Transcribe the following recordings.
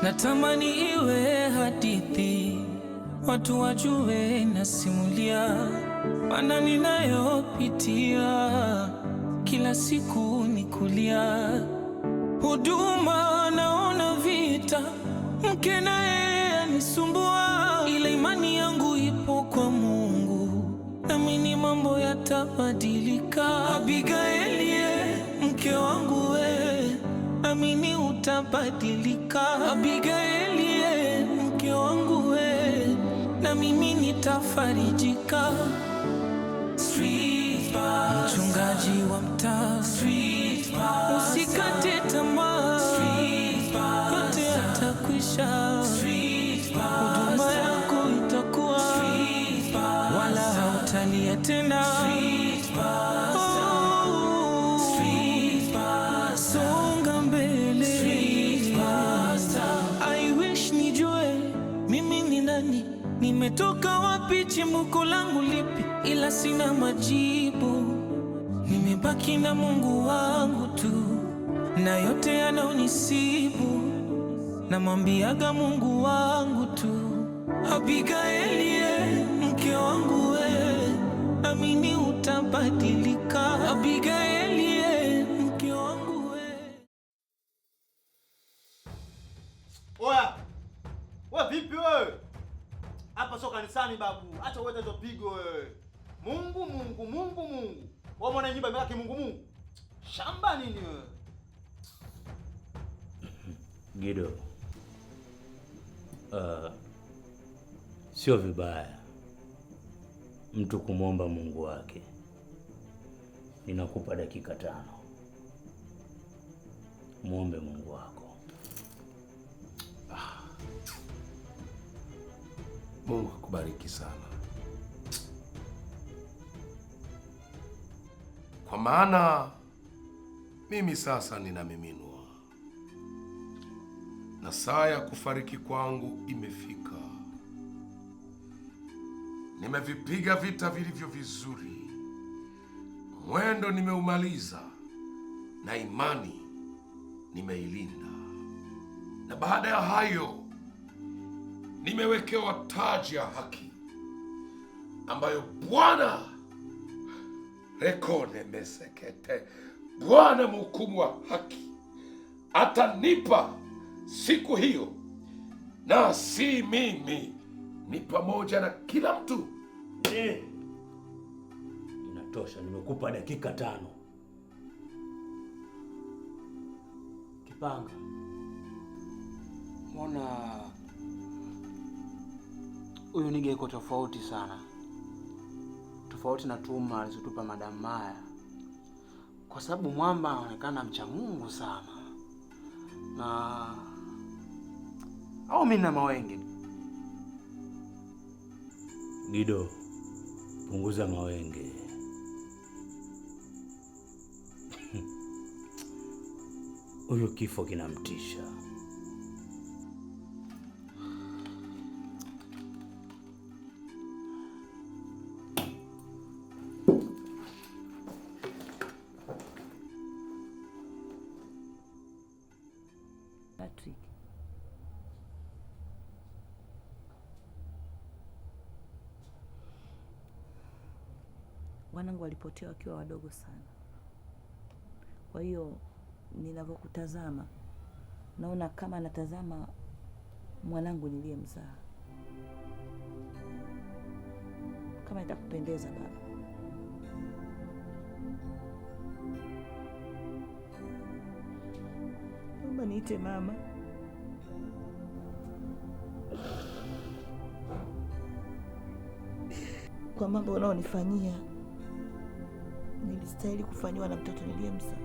Natamani iwe hadithi, watu wajue nasimulia maana ninayopitia kila siku ni kulia. Huduma naona vita, mke naye anisumbua, ila imani yangu ipo kwa Mungu, naamini mambo yatabadilika. Abigaili, mke wangu we, naamini utabadilika. Abigaili, mke wangu we, na mimi nitafarijika. Mchungaji wa mtaa, usikate tamaa, yote yatakwisha. Huduma yako itakuwa, wala hautalia tena. Songa mbele. I wish nijue mimi ni nani, nimetoka wapi, chimbuko langu lipi, ila sina majibu. Nimebaki na Mungu wangu tu, na yote yanaonisibu namwambiaga Mungu wangu tu. Abigaili, mke wangu we, amini utabadilika. Abigaili, mke wangu we. Oya! Wewe vipi wewe? Hapa sio kanisani babu. Acha uweze hizo pigo wewe. Mungu. Wewe mwana nyumba imebaki Mungu. Shamba nini wewe? Gido. Sio vibaya mtu kumwomba Mungu wake. Ninakupa dakika 5. Muombe Mungu wako. Mungu akubariki sana. Kwa maana mimi sasa ninamiminwa na saa ya kufariki kwangu imefika. Nimevipiga vita vilivyo vizuri, mwendo nimeumaliza, na imani nimeilinda. Na baada ya hayo nimewekewa taji ya haki ambayo Bwana rekone mesekete, Bwana mhukumu wa haki, atanipa siku hiyo, na si mimi, ni pamoja na kila mtu. Inatosha, nimekupa dakika 5. Kipanga, mbona huyu nige iko tofauti sana, tofauti na tuma alizotupa Madam Maya, kwa sababu mwamba anaonekana mcha Mungu sana. Na au mimi na mawenge. Gido, punguza mawenge. Huyo kifo kinamtisha. Patrick, wanangu walipotea wakiwa wadogo sana. Kwa hiyo ninavyokutazama naona kama natazama mwanangu niliyemzaa. Kama itakupendeza baba, naomba niite mama. Kwa mambo unaonifanyia, nilistahili kufanyiwa na mtoto niliyemzaa.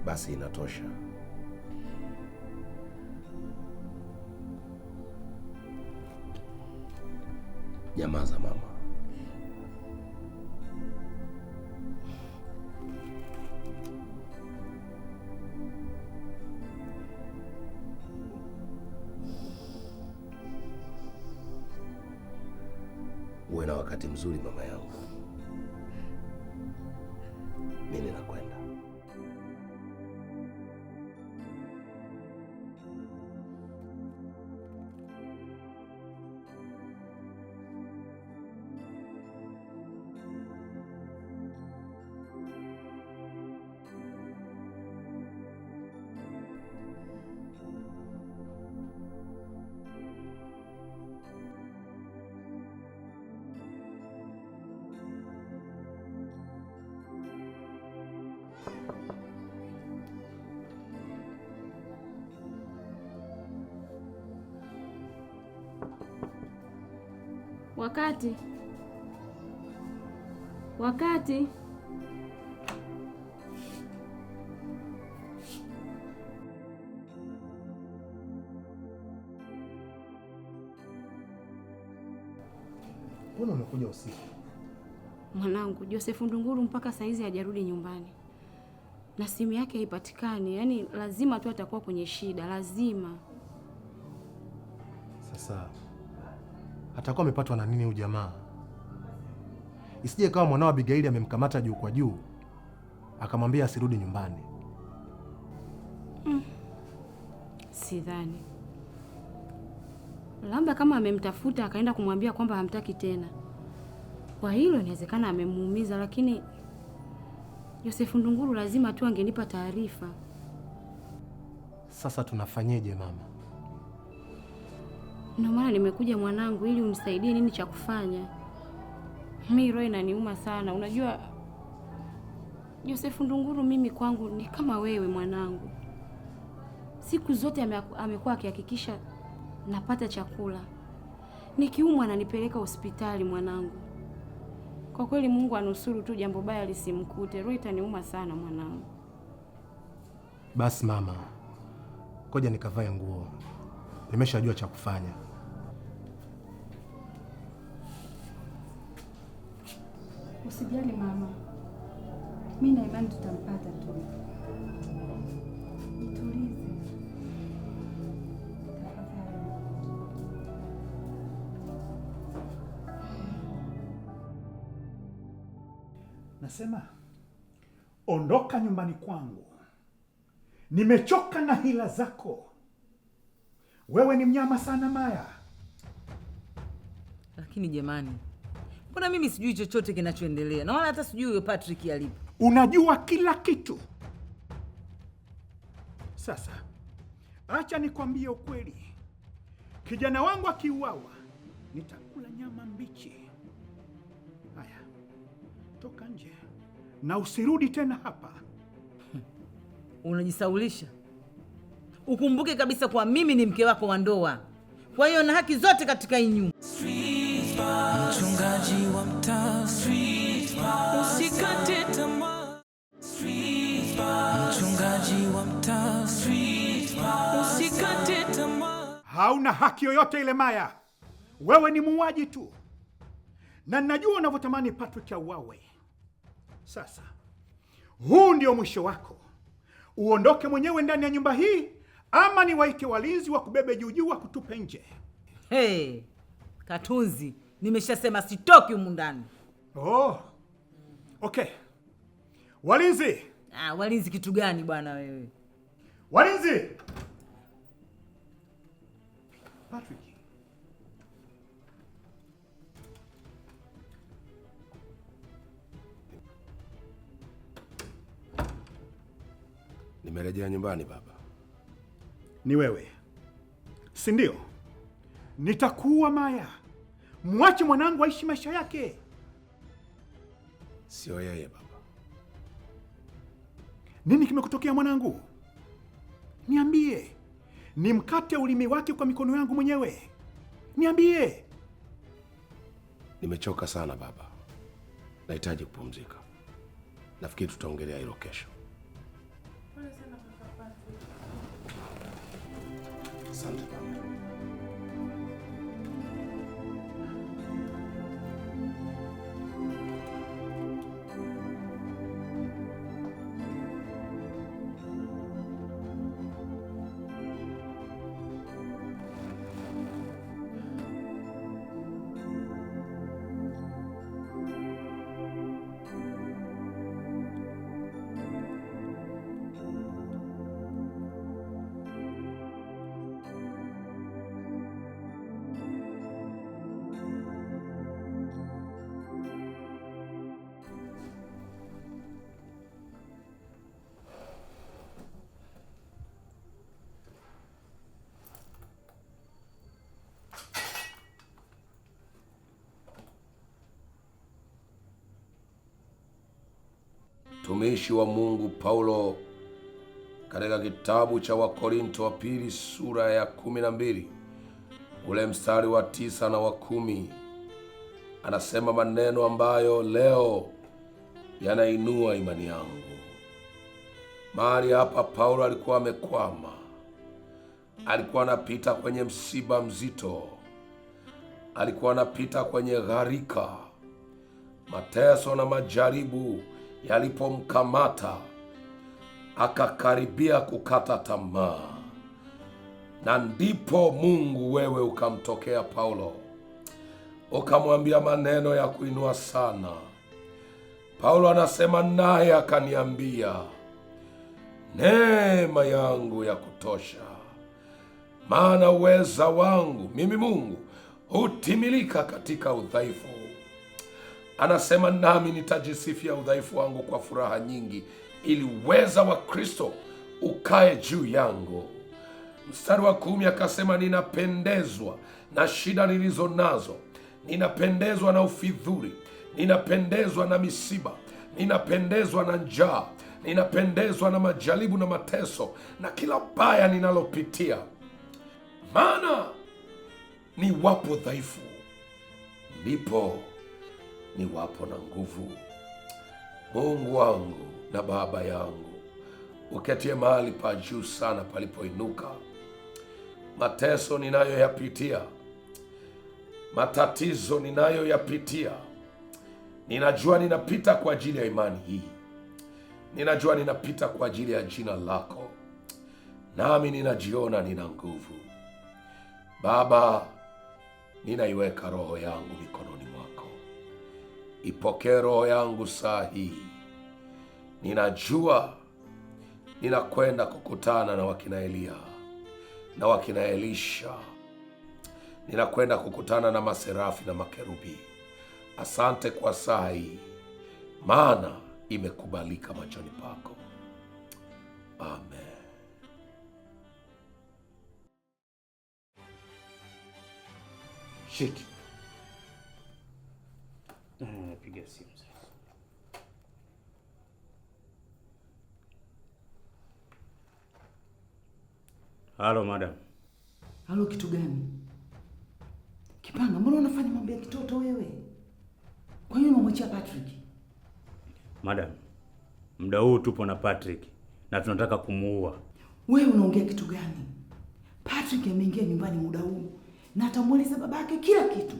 Basi inatosha. Nyamaza mama. wakati mzuri mama yangu. Mimi nakwenda. Wakati mbona umekuja usiku? Mwanangu Joseph Ndunguru mpaka saizi hajarudi nyumbani na simu yake haipatikani. Yaani lazima tu atakuwa kwenye shida, lazima. Sasa atakuwa amepatwa na nini huyu jamaa? Isije kama mwanao Abigaili amemkamata juu kwa juu akamwambia asirudi nyumbani. Sidhani. Labda kama amemtafuta akaenda kumwambia kwamba hamtaki tena, kwa hilo inawezekana amemuumiza, lakini Joseph Ndunguru lazima tu angenipa taarifa. Sasa tunafanyeje mama? Ndio maana nimekuja mwanangu, ili unisaidie nini cha kufanya. Mimi roho inaniuma sana. Unajua Joseph Ndunguru mimi kwangu ni kama wewe mwanangu. Siku zote amekuwa akihakikisha napata chakula. Nikiumwa ananipeleka hospitali mwanangu. Kwa kweli Mungu anusuru tu jambo baya lisimkute. Roho itaniuma sana mwanangu. Basi mama, ngoja nikavae nguo. Nimeshajua cha kufanya. Usijali mama. Mimi na imani tutampata tu. Nitulize. Nasema ondoka nyumbani kwangu. Nimechoka na hila zako. Wewe ni mnyama sana Maya. Lakini jamani, mbona mimi sijui chochote kinachoendelea? Na wala hata sijui huyo Patrick alipo. Unajua kila kitu. Sasa acha nikwambie ukweli. Kijana wangu akiuawa, nitakula nyama mbichi. Haya, toka nje na usirudi tena hapa. Unajisaulisha. Ukumbuke kabisa kwa mimi ni mke wako wa ndoa. Kwa hiyo na haki zote katika hii nyumba. Mchungaji wa mtaa, usikate tamaa. Mchungaji wa mtaa, usikate tamaa. Hauna haki yoyote ile Maya. Wewe ni muuaji tu. Na najua unavyotamani Patrick auawe. Sasa huu ndio mwisho wako. Uondoke mwenyewe ndani ya nyumba hii, ama niwaite walinzi wa kubebe juu wa kutupe nje. Hey, Katunzi, nimeshasema sitoki humu ndani. Oh. Okay. Walinzi. Walinzi kitu gani bwana wewe? Walinzi. Patrick. Nimerejea nyumbani baba. Ni wewe, si ndio? Nitakuua Maya. Mwache mwanangu aishi maisha yake. Sio yeye baba. Nini kimekutokea mwanangu? Niambie. Nimkate ulimi wake kwa mikono yangu mwenyewe. Niambie. Nimechoka sana baba. Nahitaji kupumzika. Nafikiri tutaongelea hilo kesho. Asante baba. mtumishi wa Mungu Paulo katika kitabu cha Wakorinto wa pili sura ya 12 ule mstari wa 9 na wa 10 anasema maneno ambayo leo yanainua imani yangu. Mahali hapa Paulo alikuwa amekwama, alikuwa anapita kwenye msiba mzito, alikuwa anapita kwenye gharika. Mateso na majaribu yalipomkamata akakaribia kukata tamaa, na ndipo Mungu wewe ukamtokea Paulo, ukamwambia maneno ya kuinua sana. Paulo anasema naye akaniambia, neema yangu ya kutosha, maana uweza wangu mimi Mungu hutimilika katika udhaifu. Anasema nami nitajisifia udhaifu wangu kwa furaha nyingi, ili uweza wa Kristo ukae juu yangu. Mstari wa 10 akasema, ninapendezwa na shida nilizo nazo, ninapendezwa na ufidhuli, ninapendezwa na misiba, ninapendezwa na njaa, ninapendezwa na majaribu na mateso na kila baya ninalopitia. Maana ni wapo dhaifu, ndipo ni wapo na nguvu. Mungu wangu na Baba yangu, uketie mahali pa juu sana palipoinuka, mateso ninayoyapitia, matatizo ninayoyapitia, ninajua ninapita kwa ajili ya imani hii, ninajua ninapita kwa ajili ya jina lako, nami ninajiona nina nguvu. Baba, ninaiweka roho yangu mikononi mwako, ipokee roho yangu saa hii. Ninajua ninakwenda kukutana na wakina Elia na wakina Elisha, ninakwenda kukutana na maserafi na makerubi. Asante kwa saa hii, maana imekubalika machoni pako. Amen. Shit. Piga simu sasa. Halo madam. Halo, kitu gani? Kipanga, mbona unafanya mambo ya kitoto wewe? Kwa nini unamwachia Patrick? Madam, muda huu tupo na Patrick na tunataka kumuua. Wewe unaongea kitu gani? Patrick ameingia nyumbani muda huu na atamuuliza babake kila kitu.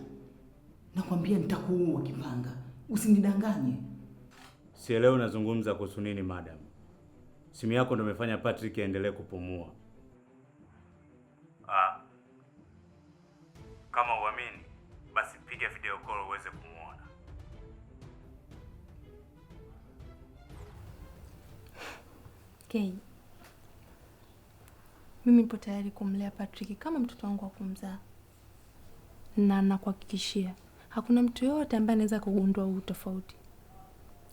Nakwambia nitakuua Kipanga. Usinidanganye. Sielewi unazungumza kuhusu nini madam. Simu yako ndio imefanya Patrick aendelee kupumua. Kama uamini, basi piga video call uweze kumuona. Okay. Mimi nipo tayari kumlea Patrick kama mtoto wangu wa kumzaa. Na nakuhakikishia hakuna mtu yote ambaye anaweza kugundua huu tofauti.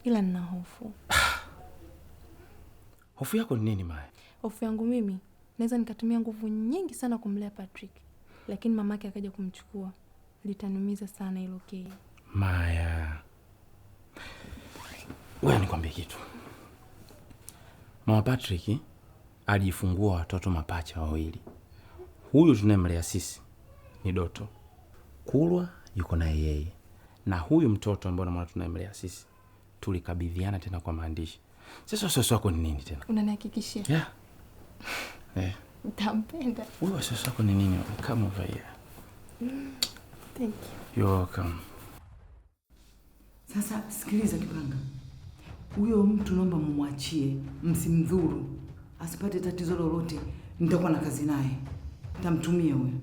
Ila nina hofu. Hofu yako ni nini Maya? Hofu yangu mimi, naweza nikatumia nguvu nyingi sana kumlea Patrick, lakini mamake akaja kumchukua. Litanumiza sana hilo okay. Maya, wewe nikwambie kitu. Mama Patrick alijifungua watoto mapacha wawili. Huyu tunayemlea sisi ni Doto. Kulwa yuko naye yeye. Na huyu mtoto ambaye mwana tunayemlea sisi tulikabidhiana tena kwa maandishi. Sasa wasiwasi wako ni nini tena? Unanihakikishia? Yeah. Nitampenda. Wewe wasiwasi wako ni nini? Come over here. Thank you. You're welcome. Sasa sikiliza Kipanga. Huyo mtu naomba mumwachie, msimdhuru. Asipate tatizo lolote, nitakuwa na kazi naye. Nitamtumia huyo.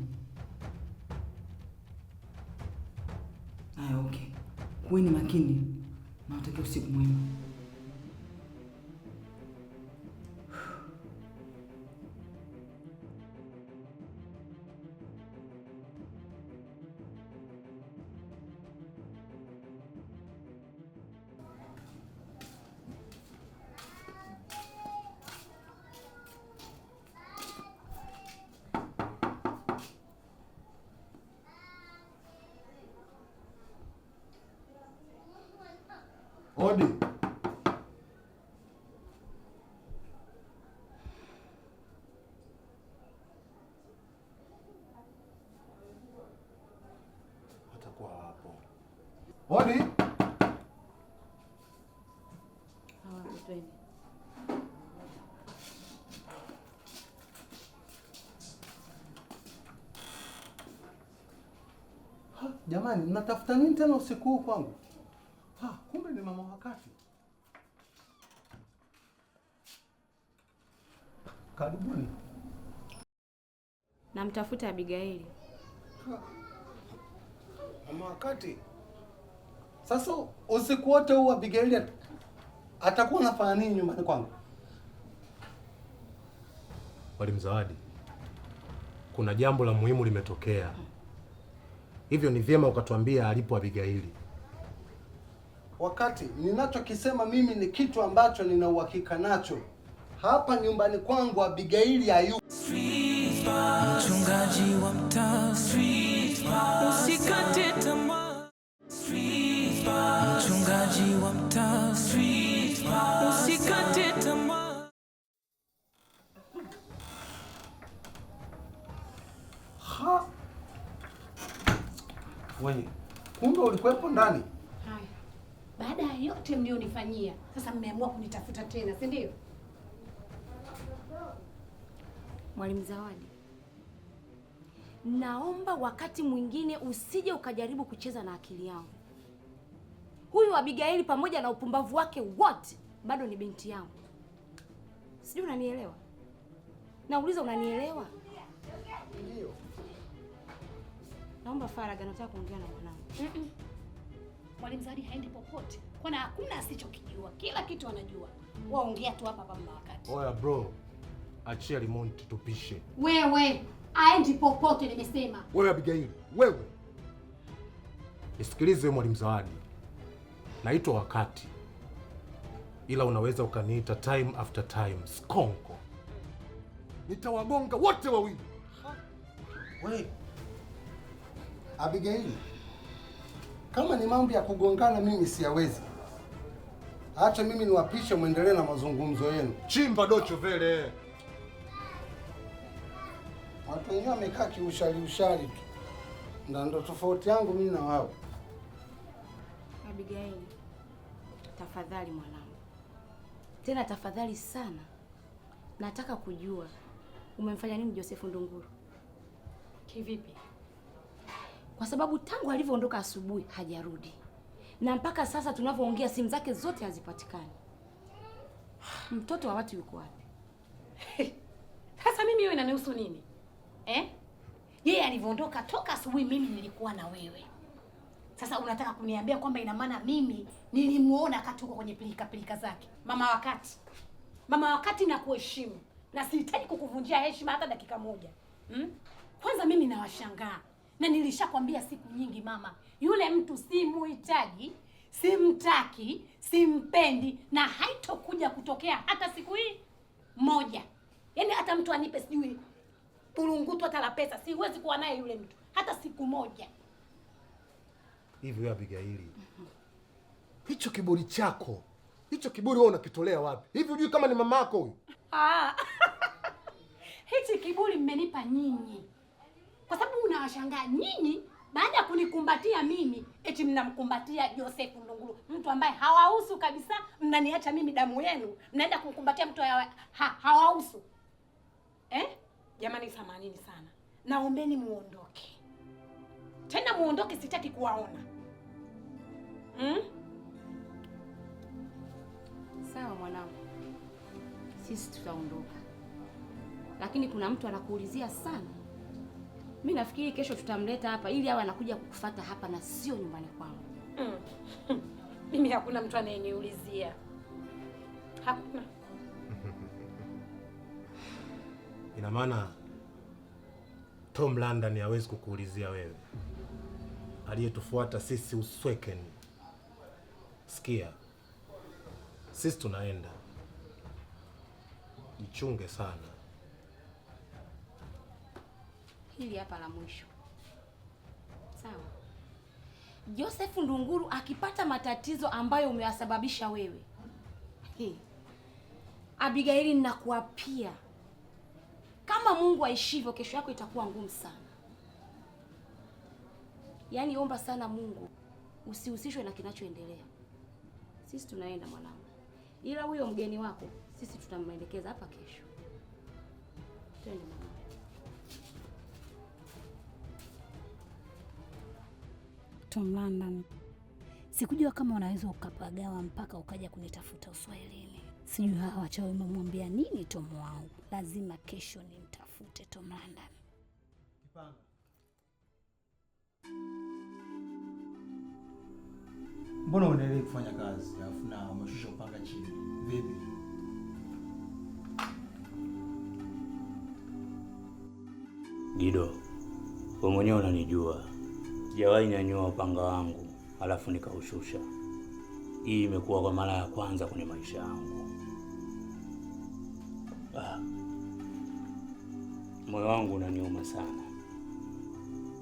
Haya, okay. Kuweni makini. Nawatakia usiku mwema. Odi. Odi. Jamani, mnatafuta nini tena usiku huu kwangu? Kumbe ni mama Wakati. Karibuni. Namtafuta Abigaili. Mama Wakati. Sasa usiku wote huu Abigaili atakuwa anafanya nini nyumbani kwangu? Mwalimu Zawadi, kuna jambo la muhimu limetokea. Hivyo ni vyema ukatuambia alipo Abigaili. Wakati ninachokisema mimi ni kitu ambacho nina uhakika nacho. Hapa nyumbani kwangu Abigaili hayupo. Mchungaji wa mtaa, usikate tamaa. Mchungaji wa mtaa, usikate tamaa. Wewe, kumbe ulikuwepo ndani? Haya. Baada ya yote mlionifanyia, sasa mmeamua kunitafuta tena, si ndio? Mwalimu Zawadi, naomba wakati mwingine usije ukajaribu kucheza na akili yangu. Huyu Abigaili pamoja na upumbavu wake wote bado ni binti yangu. Sijui unanielewa? Nauliza, unanielewa? Ndio. Naomba faragha, nataka kuongea na mwanangu. Mwalimu Zawadi haendi popote. Kwani hakuna asichokijua. Kila kitu anajua. Waongea tu hapa Mama Wakati. Oya bro, achia remote tupishe. Wewe, haendi popote nimesema. Wewe Abigaili, wewe. Nisikilize Mwalimu Zawadi. Naitwa Wakati. Ila unaweza ukaniita time after time skonko. Nitawagonga wote wawili. Wewe Abigaili, kama ni mambo ya kugongana mimi siyawezi. Acha mimi niwapishe muendelee na mazungumzo yenu. Chimba docho vele. Watu wenyewe wamekaa kiushali tu. Ndo tofauti yangu mimi na wao. Abigaili, tafadhali mwanangu. Tena tafadhali sana. Nataka kujua umemfanya nini Joseph Ndunguru? Kivipi? Kwa sababu tangu alivyoondoka asubuhi hajarudi. Na mpaka sasa tunavyoongea simu zake zote hazipatikani. Mtoto wa watu yuko wapi? Sasa mimi wewe inanihusu nini? Yeye alivyoondoka toka asubuhi mimi nilikuwa na wewe. Sasa unataka kuniambia kwamba ina maana mimi nilimuona katuko kwenye pilika zake. Mama Wakati. Mama Wakati, na kuheshimu. Na sihitaji kukuvunjia heshima hata dakika moja. Kwanza mimi nawashangaa. Na nilishakwambia siku nyingi mama, yule mtu simuhitaji, simtaki, simpendi na haitokuja kutokea hata siku hii moja. Yaani hata mtu anipe sijui pulungutu hata la pesa, siwezi kuwa naye yule mtu hata siku moja. Hivi wewe Abigaili, hicho kiburi chako, hicho kiburi wewe unakitolea wapi? Hivi hujui kama ni mamako huyu? Hichi kiburi mmenipa nyinyi. Kwa sababu unawashangaa nyinyi baada ya kunikumbatia mimi, eti mnamkumbatia Joseph Ndunguru, mtu ambaye hawahusu kabisa. Mnaniacha mimi damu yenu, mnaenda kumkumbatia mtu hawahusu. Jamani, samanini sana. Naombeni muondoke. Tena muondoke, sitaki kuwaona. Sawa mwanangu. Sisi tutaondoka. Lakini kuna mtu anakuulizia sana. Mimi nafikiri kesho tutamleta hapa ili awe anakuja kukufuata hapa na sio nyumbani kwangu. Mimi hakuna mtu anayeniulizia. Hakuna. Ina maana Tom London hawezi kukuulizia wewe. Aliyetufuata sisi usweken. Sikia. Sisi tunaenda. Jichunge sana. Hili hapa la mwisho. Sawa. Joseph Ndunguru akipata matatizo ambayo umeyasababisha wewe. Abigaili, ninakuapia kama Mungu aishivyo, kesho yako itakuwa ngumu sana. Yaani omba sana Mungu usihusishwe na kinachoendelea. Sisi tunaenda mwanangu, ila huyo mgeni wako sisi tutamwelekeza hapa kesho. Twende mama. Tom London, sikujua kama unaweza ukapagawa mpaka ukaja kunitafuta Uswahilini. Sijui hawa wachawi wamemwambia nini Tom wangu. Lazima kesho nimtafute Tom London. Kipanga. Mbona unaendelea kufanya kazi alafu na umeshusha upanga chini? Vipi? Gido, wewe mwenyewe unanijua. Sijawahi nyanyua upanga wangu alafu nikaushusha. Hii imekuwa kwa mara ya kwanza kwenye maisha yangu. Moyo wangu unaniuma sana.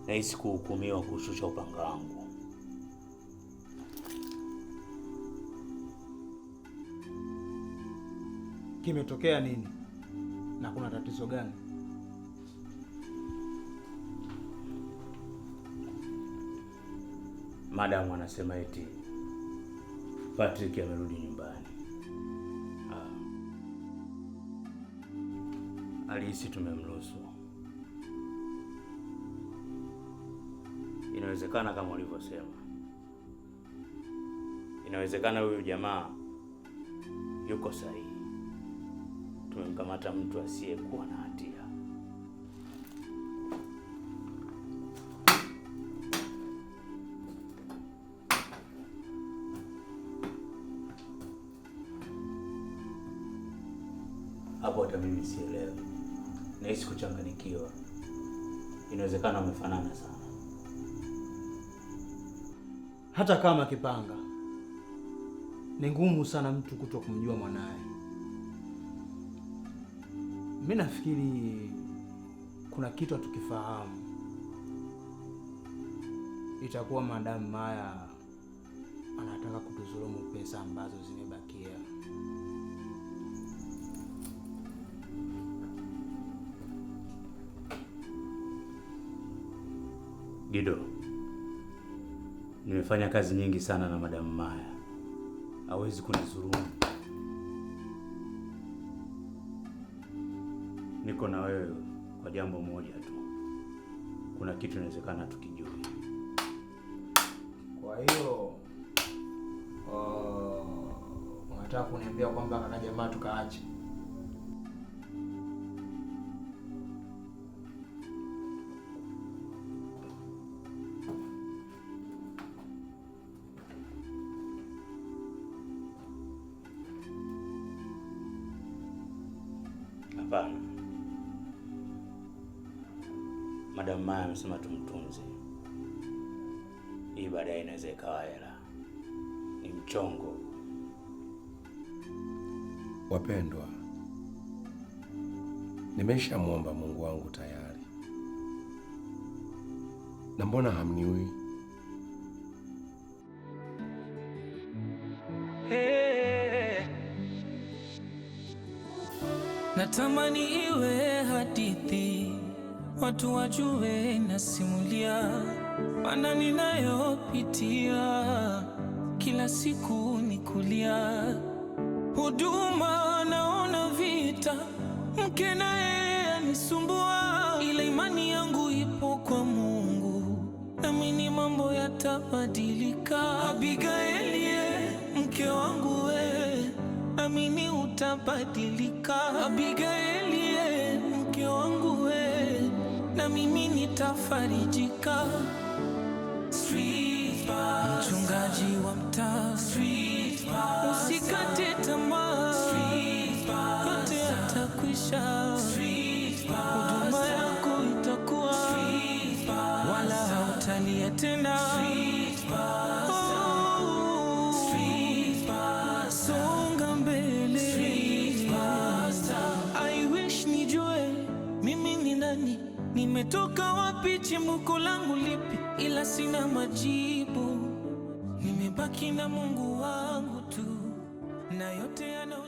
Nahisi kuhukumiwa kushusha upanga wangu. Kimetokea nini? Na kuna tatizo gani? Madam anasema eti Patrick amerudi nyumbani. Alihisi tumemruhusu. Inawezekana kama ulivyosema. Inawezekana huyu jamaa yuko sahihi. Tumemkamata mtu asiyekuwa na hatia. Hapo hata mimi sielewi. Nahisi kuchanganyikiwa. Inawezekana wamefanana sana. Hata kama Kipanga, ni ngumu sana mtu kuto kumjua mwanae. Mimi nafikiri kuna kitu hatukifahamu. Itakuwa Madam Maya anataka kutuzulumu pesa ambazo zimebakia. Gido, nimefanya kazi nyingi sana na Madam Maya. Hawezi kunizulumu. Niko na wewe kwa jambo moja tu. Kuna kitu inawezekana tukijui. Kwa hiyo unataka kuniambia kwamba kaka jamaa tukaache? Hapana. Madam Maya amesema tumtunze. Hii baadaye inaweza ikawa hela. Ni mchongo. Wapendwa, nimeshamwomba Mungu wangu tayari. Na mbona hamniui? Natamani iwe hadithi, watu wajue nasimulia, maana ninayopitia kila siku ni kulia. Huduma naona vita, mke naye anisumbua, ila imani yangu ipo kwa Mungu, naamini mambo yatabadilika. Abigaili, mke wangu we, amini utabadilika. Abigaili, mke wangu we, na mimi nitafarijika. Mchungaji wa mtaa, usikate tamaa, yote yatakwisha. Huduma yako itakuwa, wala hautalia tena. Songa mbele. I wish nijue mimi ni nani, nimetoka wapi, chimbuko langu lipi, ila sina majibu. Nimebaki na Mungu wangu tu, na yote yana